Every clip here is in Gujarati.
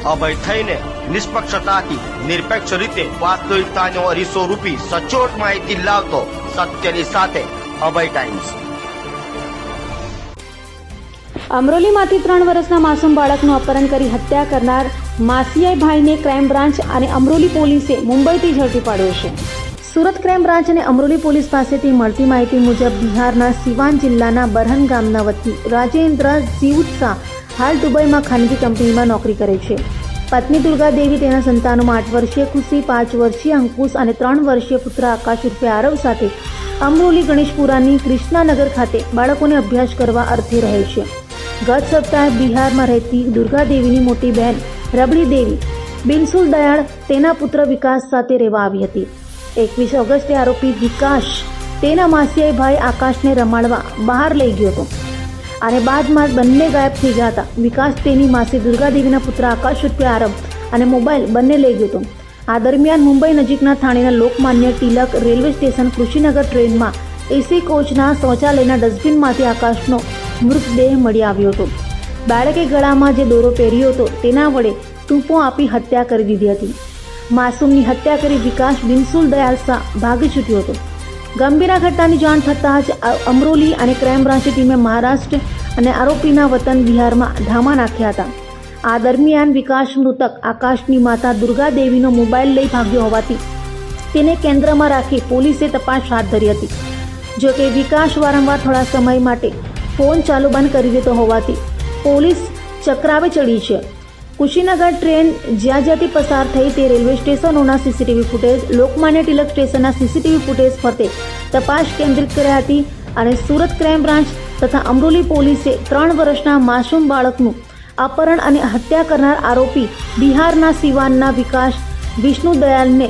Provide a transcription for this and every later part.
અભય થઈને નિષ્પક્ષતાથી નિરપેક્ષ રીતે વાસ્તવિકતાનો અરીસો રૂપી સચોટ માહિતી લાવતો સત્યની સાથે અભય ટાઈમ્સ। અમરોલીમાંથી 3 વર્ષના માસૂમ બાળકનું અપહરણ કરી હત્યા કરનાર માસિયાઈ ભાઈને ક્રાઇમ બ્રાન્ચ અને અમરોલી પોલીસે મુંબઈથી ઝડપી પાડ્યો છે। સુરત ક્રાઇમ બ્રાન્ચ અને અમરોલી પોલીસ પાસેથી મળતી માહિતી મુજબ બિહારના સિવાન જિલ્લાના બરહન ગામના વતની રાજેન્દ્ર જીઉત્સા હાલ દુબઈમાં ખાનગી કંપનીમાં નોકરી કરે છે। પત્ની દુર્ગા દેવી તેના સંતાનોમાં 8 વર્ષીય ખુશી, 5 વર્ષીય અંકુશ અને 3 વર્ષીય પુત્ર આકાશ ઉર્ફે આરવ સાથે અમરોલી ગણેશપુરાની કૃષ્ણાનગર ખાતે બાળકોને અભ્યાસ કરવા અર્થે રહે છે। ગત સપ્તાહે બિહારમાં રહેતી દુર્ગા દેવીની મોટી બહેન રબડી દેવી બિનસુલ દયાળ તેના પુત્ર વિકાસ સાથે રહેવા આવી હતી। 21 ઓગસ્ટે આરોપી વિકાસ તેના માસિયાઈ ભાઈ આકાશને રમાડવા બહાર લઈ ગયો હતો અને બાદમાં બંને ગાયબ થઈ ગયા હતા। વિકાસ તેની માસી દુર્ગા દેવીના પુત્ર આકાશ ઉર્ફે આરવ અને મોબાઈલ બંને લઈ ગયો હતો। આ દરમિયાન મુંબઈ નજીકના થાણેના લોકમાન્ય તિલક રેલવે સ્ટેશન કૃષિનગર ટ્રેનમાં એસી કોચના શૌચાલયના ડસ્ટબિનમાંથી આકાશનો મૃતદેહ મળી આવ્યો હતો। બાળકે ગળામાં જે દોરો પહેર્યો હતો તેના વડે ટૂંપો આપી હત્યા કરી દીધી હતી। માસૂમની હત્યા કરી વિકાસ બિનસુલ દયાલ શાહ ભાગી છૂટ્યો હતો। ગંભીર ઘટનાની જાણ થતાં જ અમરોલી અને ક્રાઇમ બ્રાન્ચની ટીમે મહારાષ્ટ્ર અને આરોપીના વતન બિહારમાં ધામા નાખ્યા હતા। આ દરમિયાન વિકાસ મૃતક આકાશની માતા દુર્ગા દેવીનો મોબાઈલ લઈ ભાગ્યો હોવાથી તેને કેન્દ્રમાં રાખી પોલીસે તપાસ હાથ ધરી હતી। જોકે વિકાસ વારંવાર થોડા સમય માટે ફોન ચાલુ બંધ કરી દેતો હોવાથી પોલીસ ચક્રાવે ચડી છે। કુશીનગર ટ્રેન જ્યાં જ્યાંથી પસાર થઈ તે railway સ્ટેશનોના CCTV footage, Lokmanya Tilak સ્ટેશનના સીસીટીવી ફૂટેજ ફરતે તપાસ કેન્દ્રિત કરી હતી અને સુરત ક્રાઇમ બ્રાન્ચ તથા અમરોલી પોલીસે 3 વર્ષના માસૂમ બાળકનું અપહરણ અને હત્યા કરનાર આરોપી બિહારના સિવાનના વિકાસ વિષ્ણુ દયાલને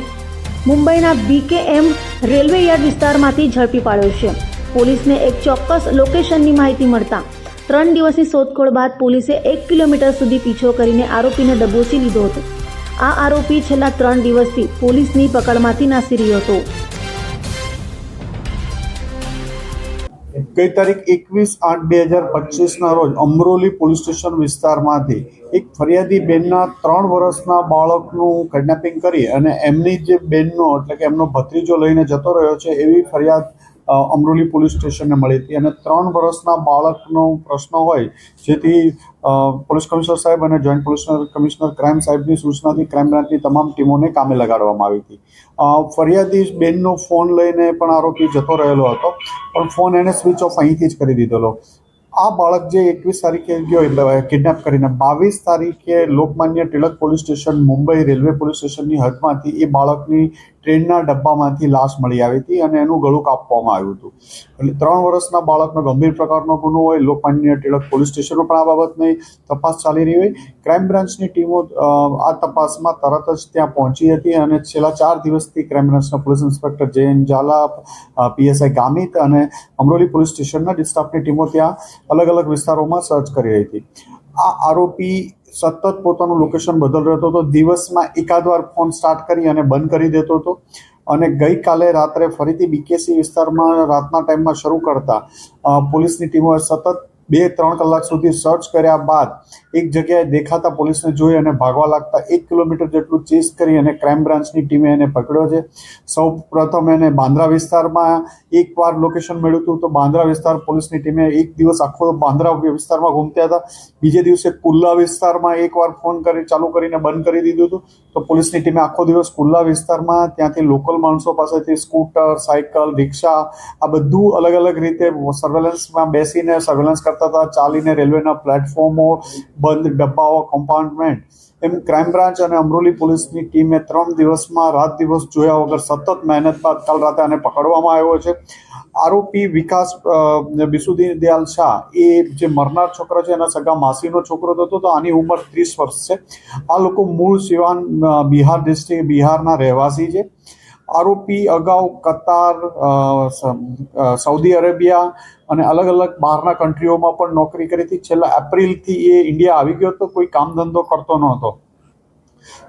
મુંબઈના BKM રેલવે યાર્ડ વિસ્તારમાંથી ઝડપી પાડ્યો છે। પોલીસને એક ચોક્કસ લોકેશનની માહિતી મળતા 3 દિવસની શોધખોળ બાદ પોલીસે 1 કિલોમીટર સુધી પીછો કરીને આરોપીને દબોચી લીધો હતો। આ આરોપી છેલ્લા 3 દિવસથી પોલીસની પકડમાંથી નાસી રહ્યો હતો। ગઈ તારીખ 21/8/2025 રોજ અમરોલી પોલીસ સ્ટેશન વિસ્તારમાંથી એક ફરિયાદી બેનના 3 વર્ષના બાળકનું કિડનેપિંગ કરી અને એમની જે બેનનો એટલે કે એમનો ભત્રીજો લઈને જતો રહ્યો છે એવી ફરિયાદ અમરોલી પોલીસ સ્ટેશનને મળી હતી અને 3 વર્ષના બાળકનો પ્રશ્ન હોય જેથી પોલીસ કમિશનર સાહેબ અને જોઈન્ટ પોલીસ કમિશનર ક્રાઇમ સાહેબની સૂચનાથી ક્રાઇમ બ્રાન્ચની તમામ ટીમોને કામે લગાડવામાં આવી હતી। ફરિયાદી બેનનો ફોન લઈને પણ આરોપી જતો રહેલો હતો પણ ફોન એને સ્વિચ ઓફ અહીંથી જ કરી દીધેલો। આ બાળક જે 21 તારીખે ગયો કિડનેપ કરીને 22 તારીખે Lokmanya Tilak police station Mumbai railway police સ્ટેશનની હદમાંથી એ બાળકની ટ્રેનના ડબ્બામાંથી લાશ મળી આવી હતી અને એનું ગળું કાપવામાં આવ્યું હતું। એટલે 3 વર્ષના બાળકનો ગંભીર પ્રકારનો ગુનો હોય, લોકમાન્ય તિલક પોલીસ સ્ટેશનો પણ આ બાબતની તપાસ ચાલી રહી હોય। ક્રાઇમ બ્રાન્ચની ટીમો આ તપાસમાં તરત જ ત્યાં પહોંચી હતી અને છેલ્લા 4 દિવસથી ક્રાઇમ બ્રાન્ચના police inspector Jayan Zala, PSI Gamit અને અમરોલી પોલીસ સ્ટેશનના સ્ટાફની ટીમો ત્યાં અલગ અલગ વિસ્તારોમાં સર્ચ કરી રહી હતી। આ આરોપી સતત પોતાનું લોકેશન બદલ રહેતો હતો, દિવસમાં એકાદ વાર ફોન સ્ટાર્ટ કરી અને બંધ કરી દેતો હતો અને ગઈકાલે રાત્રે ફરીથી BKC વિસ્તારમાં રાતના ટાઈમમાં શરૂ કરતા પોલીસની ટીમોએ સતત 2-3 કલાક સુધી સર્ચ કર્યા બાદ એક જગ્યાએ દેખાતા પોલીસને જોઈ અને ભાગવા લાગતા 1 કિલોમીટર જેટલું ચેસ કરી અને ક્રાઇમ બ્રાન્ચની ટીમે એને પકડ્યો છે। સૌ પ્રથમ એને બાંદ્રા વિસ્તારમાં એકવાર લોકેશન મળ્યું હતું તો બાંદ્રા વિસ્તાર પોલીસની ટીમે એક દિવસ આખો બાંદ્રા વિસ્તારમાં ઘૂમતા હતા। બીજે દિવસે કુલ્લા વિસ્તારમાં એકવાર ફોન કરી ચાલુ કરીને બંધ કરી દીધું હતું તો પોલીસની ટીમે આખો દિવસ કુલ્લા વિસ્તારમાં ત્યાંથી લોકલ માણસો પાસેથી સ્કૂટર, સાયકલ, રિક્ષા આ બધું અલગ અલગ રીતે સર્વેલન્સમાં બેસીને સર્વેલન્સ કરતા હતા। ચાલીને રેલવેના પ્લેટફોર્મો, બંધ ડબ્બાઓ, કમ્પાર્ટમેન્ટ એમ ક્રાઇમ બ્રાન્ચ અને અમરોલી પોલીસની ટીમે 3 દિવસમાં રાત દિવસ જોયા વગર સતત મહેનત બાદ કાલ રાતે આને પકડવામાં આવ્યો છે। આરોપી વિકાસ બિસુદી દયાલ શાહ એ જે મરનાર છોકરો છે એના સગા માસીનો છોકરો હતો તો આની ઉંમર 30 વર્ષ છે। આ લોકો મૂળ સિવાન બિહાર ડિસ્ટ્રિક્ટ બિહારના રહેવાસી છે। આરોપી અગાઉ કતાર, સાઉદી અરેબિયા અને અલગ અલગ બહારના કન્ટ્રીઓમાં પણ નોકરી કરી હતી। છેલ્લા એપ્રિલથી એ ઇન્ડિયા આવી ગયો હતો, કોઈ કામ ધંધો કરતો નહોતો।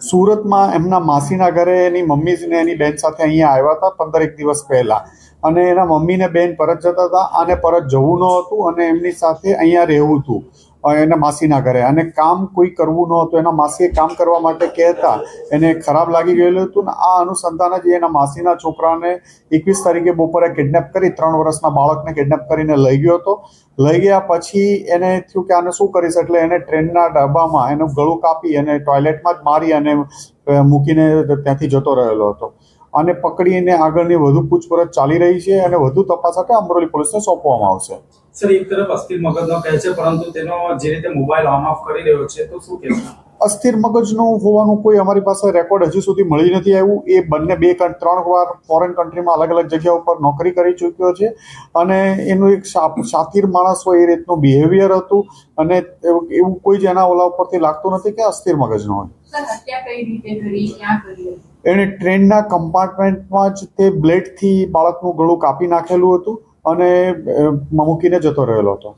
સુરતમાં એમના માસીના ઘરે એની મમ્મી ને એની બેન સાથે અહીંયા આવ્યા હતા 15 દિવસ પહેલા અને એના મમ્મી ને બેન પરત જતા હતા, આને પરત જવું ન હતું અને એમની સાથે અહીંયા રહેવું હતું। એના માસીના ઘરે, અને કામ કોઈ કરવું નહોતું. એના માસીએ કામ કરવા માટે કહેતા એને ખરાબ લાગી ગયેલું હતું ને આ અનુસંધાને જ એના માસીના છોકરાને 21 તારીખે બપોરે કિડનેપ કરી 3 વર્ષના બાળકને કિડનેપ કરીને લઈ ગયો હતો. લઈ ગયા પછી એને થયું કે આને શું કરીશ, એટલે એને ટ્રેનના ડબ્બામાં એનું ગળું કાપી અને ટોયલેટમાં જ મારી અને મૂકીને ત્યાંથી જતો રહેલો હતો. આને પકડીને આગળની વધુ પૂછપરછ ચાલી રહી છે અને વધુ તપાસ માટે અમરોલી પોલીસને સોંપવામાં આવશે. સર, એક તરફ અસ્થિર મગજનો કહે છે, પરંતુ તેનો જે રીતે મોબાઈલ ઓન ઓફ કરી રહ્યો છે, તો શું કહેશો? અસ્થિર મગજનું હોવાનું કોઈ અમારી પાસે રેકોર્ડ હજી સુધી મળી નથી આવ્યું. એ બંને 2-3 વાર ફોરેન કન્ટ્રીમાં અલગ અલગ જગ્યા ઉપર નોકરી કરી ચૂક્યો છે અને એનું એક શાતીર માણસ હોય એ રીતનું બિહેવિયર હતું અને એવું કોઈ જ એના ઓલા ઉપરથી લાગતું નથી કે અસ્થિર મગજનો હોય. એણે ટ્રેનના કમ્પાર્ટમેન્ટમાં જ તે બ્લેડથી બાળકનું ગળું કાપી નાખેલું હતું અને મૂકીને જતો રહેલો હતો.